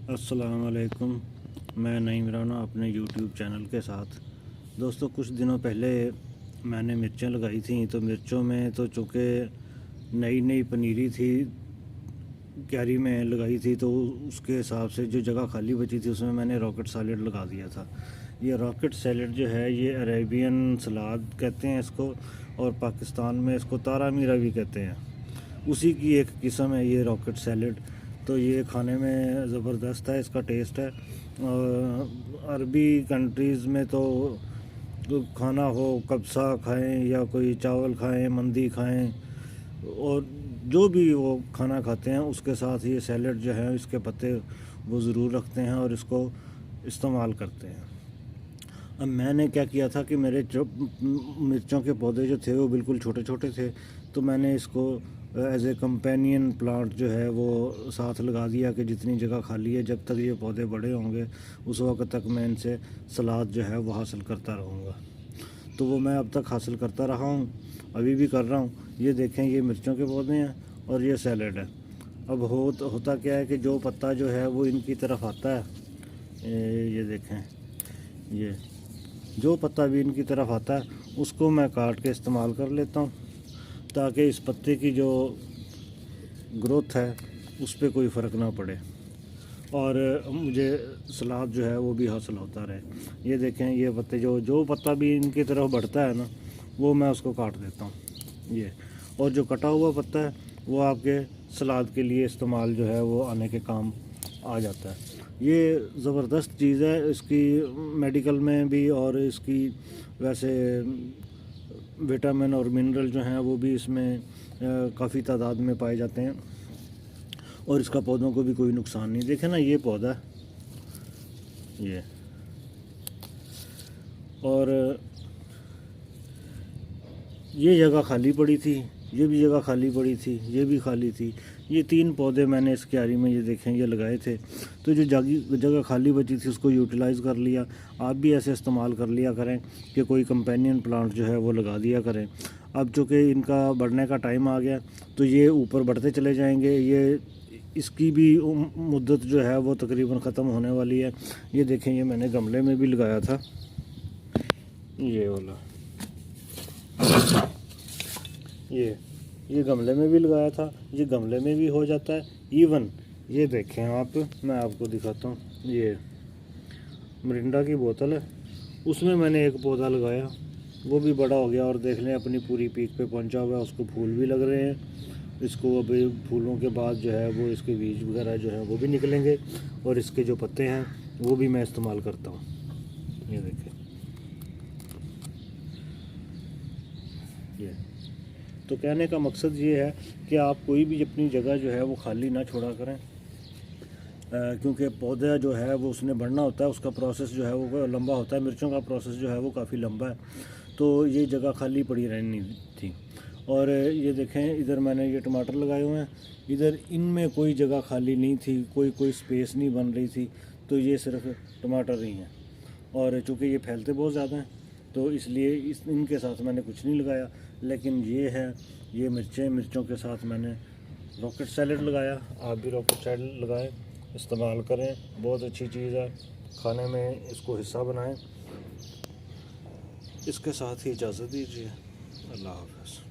अस्सलाम वालेकुम। मैं नईम राना अपने यूट्यूब चैनल के साथ। दोस्तों, कुछ दिनों पहले मैंने मिर्चें लगाई थी, तो मिर्चों में तो चूँकि नई नई पनीरी थी, क्यारी में लगाई थी, तो उसके हिसाब से जो जगह खाली बची थी उसमें मैंने रॉकेट सैलेड लगा दिया था। ये रॉकेट सैलेड जो है ये अरेबियन सलाद कहते हैं इसको, और पाकिस्तान में इसको तारा मीरा भी कहते हैं। उसी की एक किस्म है ये रॉकेट सैलेड। तो ये खाने में ज़बरदस्त है, इसका टेस्ट है। अरबी कंट्रीज़ में तो खाना हो, कब्सा खाएं या कोई चावल खाएं, मंदी खाएं, और जो भी वो खाना खाते हैं उसके साथ ये सैलेड जो है इसके पत्ते वो ज़रूर रखते हैं और इसको इस्तेमाल करते हैं। अब मैंने क्या किया था कि मेरे जो मिर्चों के पौधे जो थे वो बिल्कुल छोटे छोटे थे, तो मैंने इसको एज ए कंपेनियन प्लांट जो है वो साथ लगा दिया कि जितनी जगह खाली है जब तक ये पौधे बड़े होंगे उस वक्त तक मैं इनसे सलाद जो है वो हासिल करता रहूँगा। तो वो मैं अब तक हासिल करता रहा हूँ, अभी भी कर रहा हूँ। ये देखें, ये मिर्चों के पौधे हैं और ये सैलेड है। अब होता क्या है कि जो पत्ता जो है वो इनकी तरफ आता है, ये देखें, ये जो पत्ता भी इनकी तरफ आता है उसको मैं काट के इस्तेमाल कर लेता हूँ, ताकि इस पत्ते की जो ग्रोथ है उस पर कोई फ़र्क ना पड़े और मुझे सलाद जो है वो भी हासिल होता रहे। ये देखें, ये पत्ते जो पत्ता भी इनकी तरफ बढ़ता है ना, वो मैं उसको काट देता हूँ। ये और जो कटा हुआ पत्ता है वो आपके सलाद के लिए इस्तेमाल जो है वो आने के काम आ जाता है। ये ज़बरदस्त चीज़ है, इसकी मेडिकल में भी और इसकी वैसे विटामिन और मिनरल जो हैं वो भी इसमें काफ़ी तादाद में पाए जाते हैं, और इसका पौधों को भी कोई नुकसान नहीं। देखें ना, ये पौधा ये, और ये जगह खाली पड़ी थी, ये भी जगह खाली पड़ी थी, ये भी खाली थी। ये 3 पौधे मैंने इस क्यारी में ये देखें ये लगाए थे, तो जो जगह खाली बची थी उसको यूटिलाइज़ कर लिया। आप भी ऐसे इस्तेमाल कर लिया करें कि कोई कंपेनियन प्लांट जो है वो लगा दिया करें। अब चूँकि इनका बढ़ने का टाइम आ गया तो ये ऊपर बढ़ते चले जाएंगे। ये इसकी भी मुद्दत जो है वो तकरीबन ख़त्म होने वाली है। ये देखें, ये मैंने गमले में भी लगाया था, ये वाला, ये गमले में भी लगाया था, ये गमले में भी हो जाता है। इवन ये देखें आप, मैं आपको दिखाता हूँ, ये मिरिंडा की बोतल है, उसमें मैंने एक पौधा लगाया, वो भी बड़ा हो गया और देख लें अपनी पूरी पीक पे पहुँचा हुआ है। उसको फूल भी लग रहे हैं। इसको अभी फूलों के बाद जो है वो इसके बीज वगैरह जो है वो भी निकलेंगे, और इसके जो पत्ते हैं वो भी मैं इस्तेमाल करता हूँ। ये देखें, ये तो कहने का मकसद ये है कि आप कोई भी अपनी जगह जो है वो खाली ना छोड़ा करें, क्योंकि पौधा जो है वो उसने बढ़ना होता है, उसका प्रोसेस जो है वो लंबा होता है। मिर्चों का प्रोसेस जो है वो काफ़ी लंबा है, तो ये जगह खाली पड़ी रहनी थी। और ये देखें, इधर मैंने ये टमाटर लगाए हुए हैं, इधर इनमें कोई जगह खाली नहीं थी, कोई स्पेस नहीं बन रही थी, तो ये सिर्फ टमाटर ही हैं। और चूँकि ये फैलते बहुत ज़्यादा हैं तो इसलिए इनके साथ मैंने कुछ नहीं लगाया। लेकिन ये है, ये मिर्चों के साथ मैंने रॉकेट सैलेड लगाया। आप भी रॉकेट सैलेड लगाएं, इस्तेमाल करें, बहुत अच्छी चीज़ है, खाने में इसको हिस्सा बनाएं। इसके साथ ही इजाज़त दीजिए। अल्लाह हाफ़िज़।